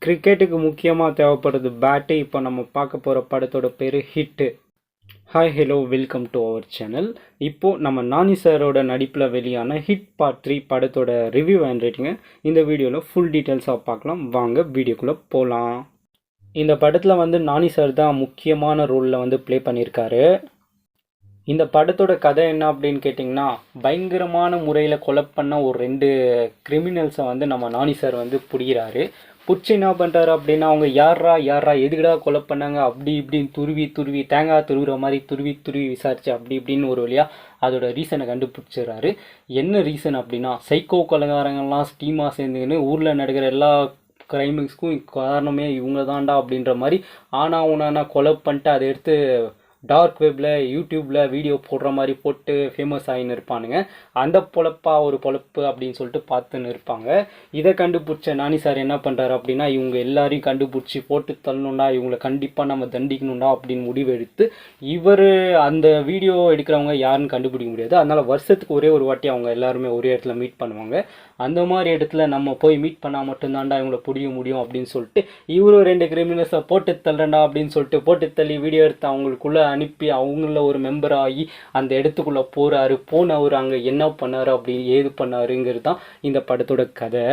கிரிக்கெட்டுக்கு முக்கியமாக தேவைப்படுறது பேட்டு. இப்போ நம்ம பார்க்க போகிற படத்தோட பேர் hit. Hi hello welcome to our channel. இப்போது நம்ம நானி சாரோட நடிப்பில் வெளியான ஹிட் பார்ட் 3 படத்தோட ரிவ்யூ அண்ட் ரேட்டிங்க இந்த வீடியோவில் ஃபுல் டீட்டெயில்ஸாக பார்க்கலாம். வாங்க வீடியோக்குள்ளே போகலாம். இந்த படத்தில் நானி சார் தான் முக்கியமான ரோலில் ப்ளே பண்ணியிருக்காரு. இந்த படத்தோட கதை என்ன அப்படின்னு கேட்டிங்கன்னா, பயங்கரமான முறையில் கொலை பண்ண ஒரு 2 கிரிமினல்ஸை நம்ம நானி சார் பிடிக்கிறாரு. பிடிச்சி என்ன பண்ணுறாரு அப்படின்னா, அவங்க யாரா எதுக்கடா கொலை பண்ணாங்க அப்படி இப்படின்னு துருவி தேங்காய் துருவுற மாதிரி துருவி விசாரிச்சு அப்படி இப்படின்னு ஒரு வழியாக அதோட ரீசனை கண்டுபிடிச்சிடுறாரு. என்ன ரீசன் அப்படின்னா, சைக்கோ கொலைகாரங்கள்லாம் ஸ்டீமாக சேர்ந்துக்கின்னு ஊரில் நடக்கிற எல்லா கிரைமிங்ஸ்க்கும் காரணமே இவங்க தான்டா அப்படின்ற மாதிரி ஆனா கொலை பண்ணிட்டு அதை எடுத்து டார்க் வெப்பில் யூடியூப்பில் வீடியோ போடுற மாதிரி போட்டு ஃபேமஸ் ஆகின்னு இருப்பானுங்க. அந்த பொழப்பா ஒரு பொழப்பு அப்படின்னு சொல்லிட்டு பார்த்துன்னு இருப்பாங்க. இதை கண்டுபிடிச்ச நானி சார் என்ன பண்ணுறாரு அப்படின்னா, இவங்க எல்லாரையும் கண்டுபிடிச்சி போட்டு தள்ளணுண்டா, இவங்களை கண்டிப்பாக நம்ம தண்டிக்கணுண்டா அப்படின்னு முடிவெடுத்து, இவர் அந்த வீடியோ எடுக்கிறவங்க யாருன்னு கண்டுபிடிக்க முடியாது. அதனால் வருஷத்துக்கு ஒரே ஒரு வாட்டி அவங்க எல்லாருமே ஒரே இடத்துல மீட் பண்ணுவாங்க. அந்த மாதிரி இடத்துல நம்ம போய் மீட் பண்ணால் மட்டும்தான்டா இவங்களை பிடிக்க முடியும் அப்படின்னு சொல்லிட்டு இவரும் 2 கிரிமினல்ஸை போட்டு தள்ளுறா அப்படின்னு சொல்லிட்டு போட்டு தள்ளி வீடியோ எடுத்து அவங்களுக்குள்ளே அனுப்பி அவங்கள ஒரு மெம்பர் ஆகி அந்த இடத்துக்குள்ளே போனவர் அங்கே என்ன பண்ணார் அப்படி ஏது பண்ணாருங்கிறது தான் இந்த படத்தோட கதை.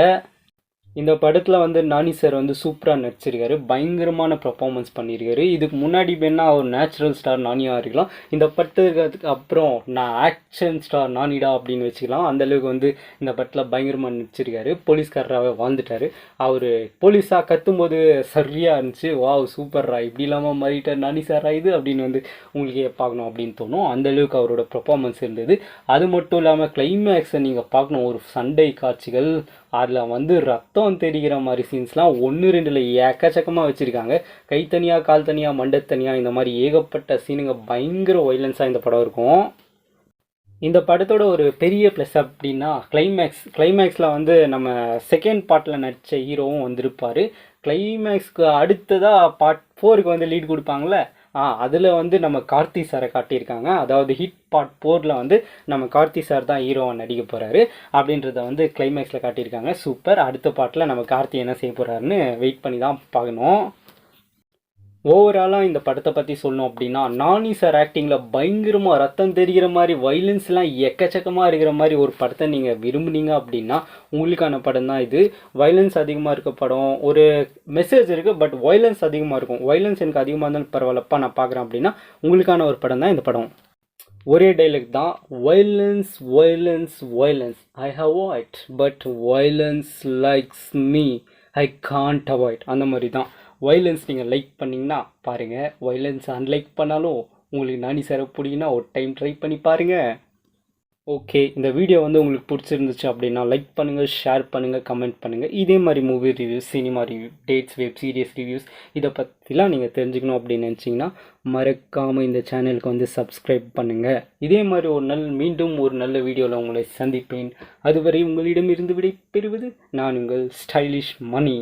இந்த படத்தில் நானி சார் சூப்பராக நடிச்சிருக்காரு. பயங்கரமான பர்ஃபார்மன்ஸ் பண்ணியிருக்காரு. இதுக்கு முன்னாடி வேணா அவர் நேச்சுரல் ஸ்டார் நானியாக இருக்கலாம். இந்த படத்துக்கு அப்புறம் நான் ஆக்ஷன் ஸ்டார் நானிடா அப்படின்னு வச்சுக்கலாம். அந்தளவுக்கு இந்த படத்தில் பயங்கரமாக நடிச்சிருக்காரு. போலீஸ்காரராகவே வாழ்ந்துட்டார். அவர் போலீஸாக கத்தும்போது சரியாக இருந்துச்சு. வாவ் சூப்பர்ரா, இப்படி இல்லாமல் மாறிட்டார் நானி சாரா இது அப்படின்னு உங்களுக்கே பார்க்கணும் அப்படின்னு தோணும். அந்தளவுக்கு அவரோட பர்ஃபார்மன்ஸ் இருந்தது. அது மட்டும் இல்லாமல் கிளைமேக்ஸை நீங்கள் பார்க்கணும். ஒரு சண்டை காட்சிகள் அதில் ரத்தம் தெரிகிற மாதிரி சீன்ஸ்லாம் 1-2 ஏக்கச்சக்கமாக வச்சுருக்காங்க. கை தனியாக கால் தனியாக மண்டை தனியாக இந்த மாதிரி ஏகப்பட்ட சீனுங்க. பயங்கர வைலன்ஸாக இந்த படம் இருக்கும். இந்த படத்தோட ஒரு பெரிய ப்ளஸ் அப்படின்னா கிளைமேக்ஸில் நம்ம செகண்ட் பார்ட்டில் நடித்த ஹீரோவும் வந்திருப்பார். கிளைமேக்ஸ்க்கு அடுத்ததாக பார்ட் 4க்கு லீட் கொடுப்பாங்களே, அதில் நம்ம கார்த்தி சாரை காட்டியிருக்காங்க. அதாவது ஹிட் பார்ட் 4ல் நம்ம கார்த்தி சார் தான் ஹீரோவை நடிக்க போகிறாரு அப்படின்றத கிளைமேக்ஸில் காட்டியிருக்காங்க. சூப்பர். அடுத்த பார்ட்டில் நம்ம கார்த்தி என்ன செய்ய போகிறாருன்னு வெயிட் பண்ணி தான் பார்க்கணும். ஓவராலாக இந்த படத்தை பற்றி சொல்லணும் அப்படின்னா, நானி சார் ஆக்டிங்கில் பயங்கரமாக ரத்தம் தெரிகிற மாதிரி வைலன்ஸ்லாம் எக்கச்சக்கமாக இருக்கிற மாதிரி ஒரு படத்தை நீங்கள் விரும்புனீங்க அப்படின்னா உங்களுக்கான படம் தான் இது. வைலன்ஸ் அதிகமாக இருக்க படம், ஒரு மெசேஜ் இருக்குது, பட் வைலன்ஸ் அதிகமாக இருக்கும். வைலன்ஸ் எனக்கு அதிகமாக இருந்தாலும் பரவாயில்லப்பா நான் பார்க்குறேன் அப்படின்னா உங்களுக்கான ஒரு படம் தான் இந்த படம். ஒரே டைலாக் தான், violence violence violence I avoid but violence likes me I can't avoid. அந்த மாதிரி தான் வைலன்ஸ் நீங்கள் லைக் பண்ணிங்கன்னா பாருங்கள், வைலன்ஸ் அன்லைக் பண்ணாலும் உங்களுக்கு நானி சாரை பிடிக்குன்னா ஒரு டைம் ட்ரை பண்ணி பாருங்கள். ஓகே, இந்த வீடியோ உங்களுக்கு பிடிச்சிருந்துச்சு அப்படின்னா லைக் பண்ணுங்கள், ஷேர் பண்ணுங்கள், கமெண்ட் பண்ணுங்கள். இதே மாதிரி movie reviews, cinema review, dates, web series reviews இதை பற்றிலாம் நீங்கள் தெரிஞ்சுக்கணும் அப்படின்னு நினச்சிங்கன்னா மறக்காமல் இந்த சேனலுக்கு சப்ஸ்கிரைப் பண்ணுங்கள். இதே மாதிரி மீண்டும் ஒரு நல்ல வீடியோவில் உங்களை சந்திப்பேன். அதுவரை உங்களிடமிருந்து விடை பெறுவது நான் உங்கள் ஸ்டைலிஷ் மணி.